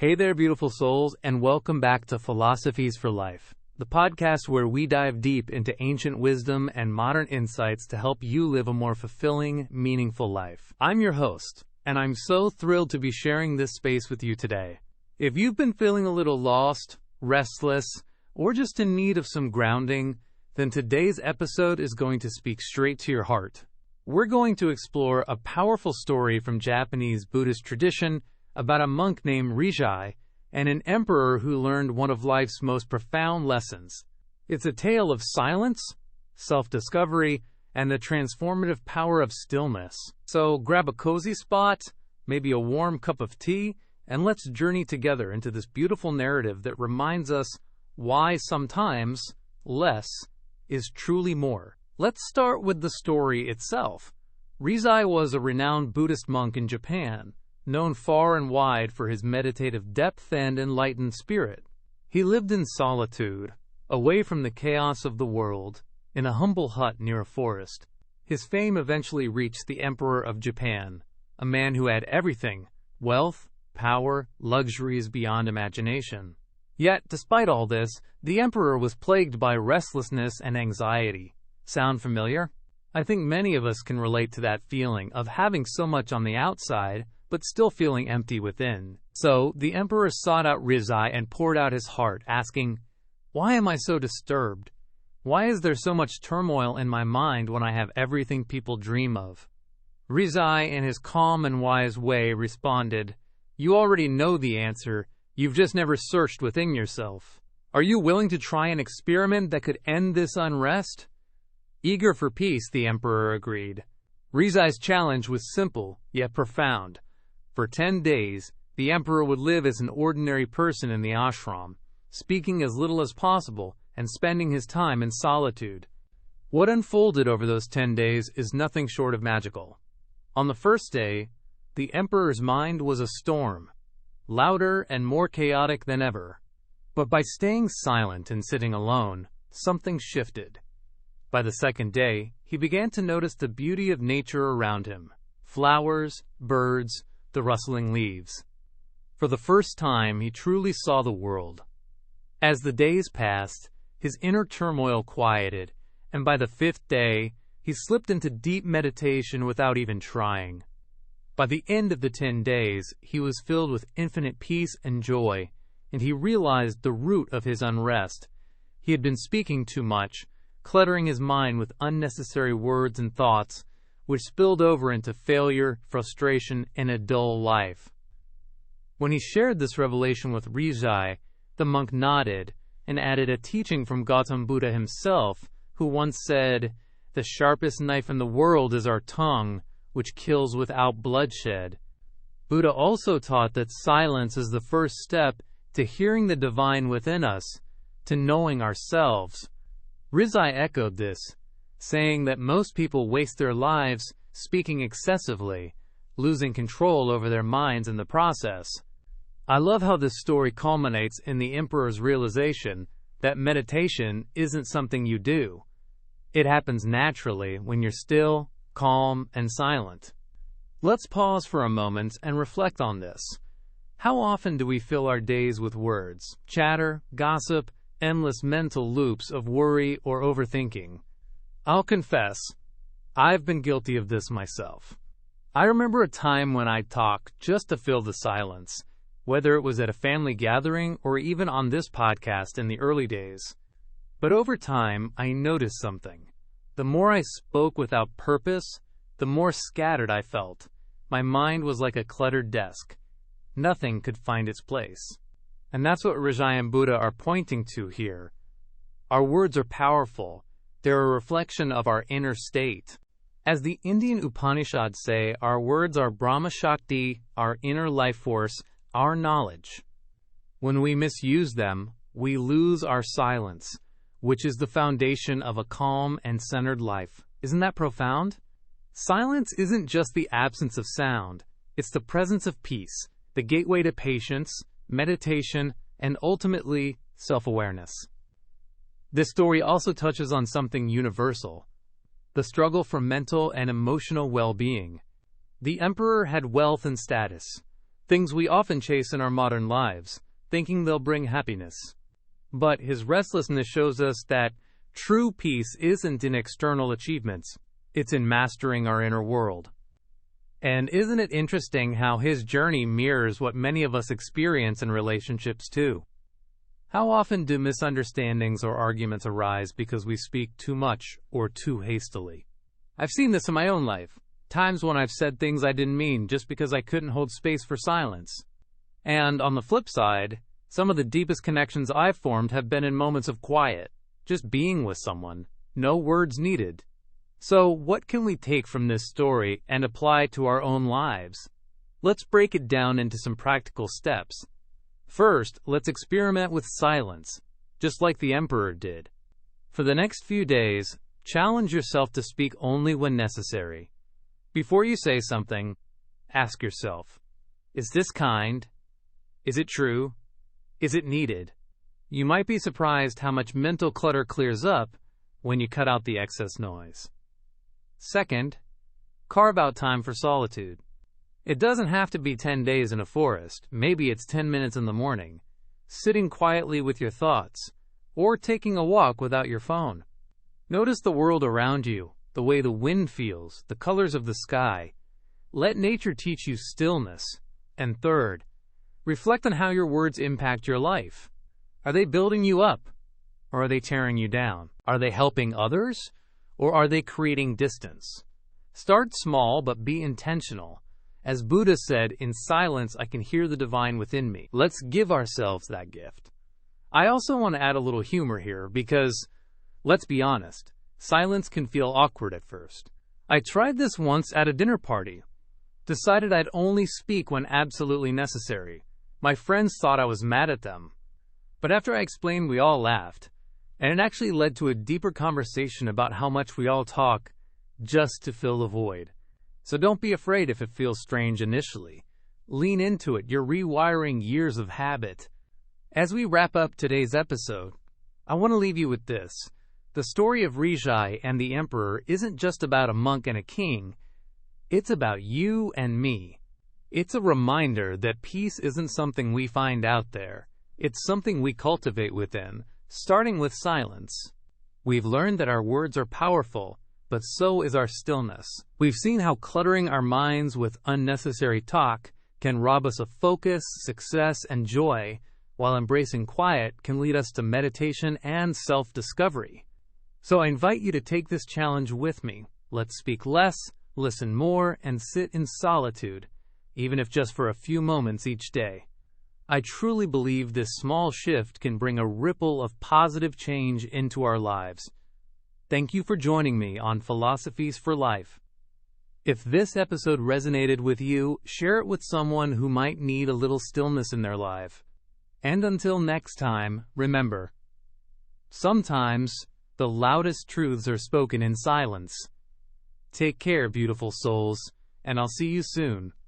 Hey there, beautiful souls, and welcome back to Philosophies for Life, the podcast where we dive deep into ancient wisdom and modern insights to help you live a more fulfilling, meaningful life. I'm your host, and I'm so thrilled to be sharing this space with you today. If you've been feeling a little lost, restless, or just in need of some grounding, then today's episode is going to speak straight to your heart. We're going to explore a powerful story from Japanese Buddhist tradition about a monk named Rizhai and an emperor who learned one of life's most profound lessons. It's a tale of silence, self-discovery, and the transformative power of stillness. So grab a cozy spot, maybe a warm cup of tea, and let's journey together into this beautiful narrative that reminds us why sometimes less is truly more. Let's start with the story itself. Rizhai was a renowned Buddhist monk in Japan, known far and wide for his meditative depth and enlightened spirit. He lived in solitude, away from the chaos of the world, in a humble hut near a forest. His fame eventually reached the Emperor of Japan, a man who had everything: wealth, power, luxuries beyond imagination. Yet, despite all this, the emperor was plagued by restlessness and anxiety. Sound familiar? I think many of us can relate to that feeling of having so much on the outside, but still feeling empty within. So, the emperor sought out Rizhai and poured out his heart, asking, "Why am I so disturbed? Why is there so much turmoil in my mind when I have everything people dream of?" Rizhai, in his calm and wise way, responded, "You already know the answer. You've just never searched within yourself. Are you willing to try an experiment that could end this unrest?" Eager for peace, the emperor agreed. Rizhai's challenge was simple, yet profound. For 10 days, the emperor would live as an ordinary person in the ashram, speaking as little as possible and spending his time in solitude. What unfolded over those 10 days is nothing short of magical. On the first day, the emperor's mind was a storm, louder and more chaotic than ever. But by staying silent and sitting alone, something shifted. By the second day, he began to notice the beauty of nature around him: flowers, birds, the rustling leaves. For the first time, he truly saw the world. As the days passed, his inner turmoil quieted, and by the 5th day, he slipped into deep meditation without even trying. By the end of the 10 days, he was filled with infinite peace and joy, and he realized the root of his unrest. He had been speaking too much, cluttering his mind with unnecessary words and thoughts, which spilled over into failure, frustration, and a dull life. When he shared this revelation with Rizhai, the monk nodded and added a teaching from Gautama Buddha himself, who once said, "The sharpest knife in the world is our tongue, which kills without bloodshed." Buddha also taught that silence is the first step to hearing the divine within us, to knowing ourselves. Rizhai echoed this, saying that most people waste their lives speaking excessively, losing control over their minds in the process. I love how this story culminates in the emperor's realization that meditation isn't something you do. It happens naturally when you're still, calm, and silent. Let's pause for a moment and reflect on this. How often do we fill our days with words, chatter, gossip, endless mental loops of worry or overthinking? I'll confess, I've been guilty of this myself. I remember a time when I'd talk just to fill the silence, whether it was at a family gathering or even on this podcast in the early days. But over time, I noticed something. The more I spoke without purpose, the more scattered I felt. My mind was like a cluttered desk. Nothing could find its place. And that's what Rizhai and Buddha are pointing to here. Our words are powerful. They're a reflection of our inner state. As the Indian Upanishads say, our words are Brahma Shakti, our inner life force, our knowledge. When we misuse them, we lose our silence, which is the foundation of a calm and centered life. Isn't that profound? Silence isn't just the absence of sound. It's the presence of peace, the gateway to patience, meditation, and ultimately, self-awareness. This story also touches on something universal: the struggle for mental and emotional well-being. The emperor had wealth and status, things we often chase in our modern lives, thinking they'll bring happiness. But his restlessness shows us that true peace isn't in external achievements, it's in mastering our inner world. And isn't it interesting how his journey mirrors what many of us experience in relationships too? How often do misunderstandings or arguments arise because we speak too much or too hastily? I've seen this in my own life, times when I've said things I didn't mean just because I couldn't hold space for silence. And on the flip side, some of the deepest connections I've formed have been in moments of quiet, just being with someone, no words needed. So, what can we take from this story and apply to our own lives? Let's break it down into some practical steps. First, let's experiment with silence, just like the emperor did. For the next few days, challenge yourself to speak only when necessary. Before you say something, ask yourself, is this kind? Is it true? Is it needed? You might be surprised how much mental clutter clears up when you cut out the excess noise. Second, carve out time for solitude. It doesn't have to be 10 days in a forest. Maybe it's 10 minutes in the morning, sitting quietly with your thoughts, or taking a walk without your phone. Notice the world around you, the way the wind feels, the colors of the sky. Let nature teach you stillness. And third, reflect on how your words impact your life. Are they building you up, or are they tearing you down? Are they helping others, or are they creating distance? Start small, but be intentional. As Buddha said, in silence I can hear the divine within me. Let's give ourselves that gift. I also want to add a little humor here because, let's be honest, silence can feel awkward at first. I tried this once at a dinner party. Decided I'd only speak when absolutely necessary. My friends thought I was mad at them. But after I explained, we all laughed. And it actually led to a deeper conversation about how much we all talk just to fill the void. So don't be afraid if it feels strange initially. Lean into it. You're rewiring years of habit. As we wrap up today's episode, I want to leave you with this. The story of Rizhai and the emperor isn't just about a monk and a king. It's about you and me. It's a reminder that peace isn't something we find out there. It's something we cultivate within, starting with silence. We've learned that our words are powerful, but so is our stillness. We've seen how cluttering our minds with unnecessary talk can rob us of focus, success, and joy, while embracing quiet can lead us to meditation and self-discovery. So I invite you to take this challenge with me. Let's speak less, listen more, and sit in solitude, even if just for a few moments each day. I truly believe this small shift can bring a ripple of positive change into our lives. Thank you for joining me on Philosophies for Life. If this episode resonated with you, share it with someone who might need a little stillness in their life. And until next time, remember, sometimes the loudest truths are spoken in silence. Take care, beautiful souls, and I'll see you soon.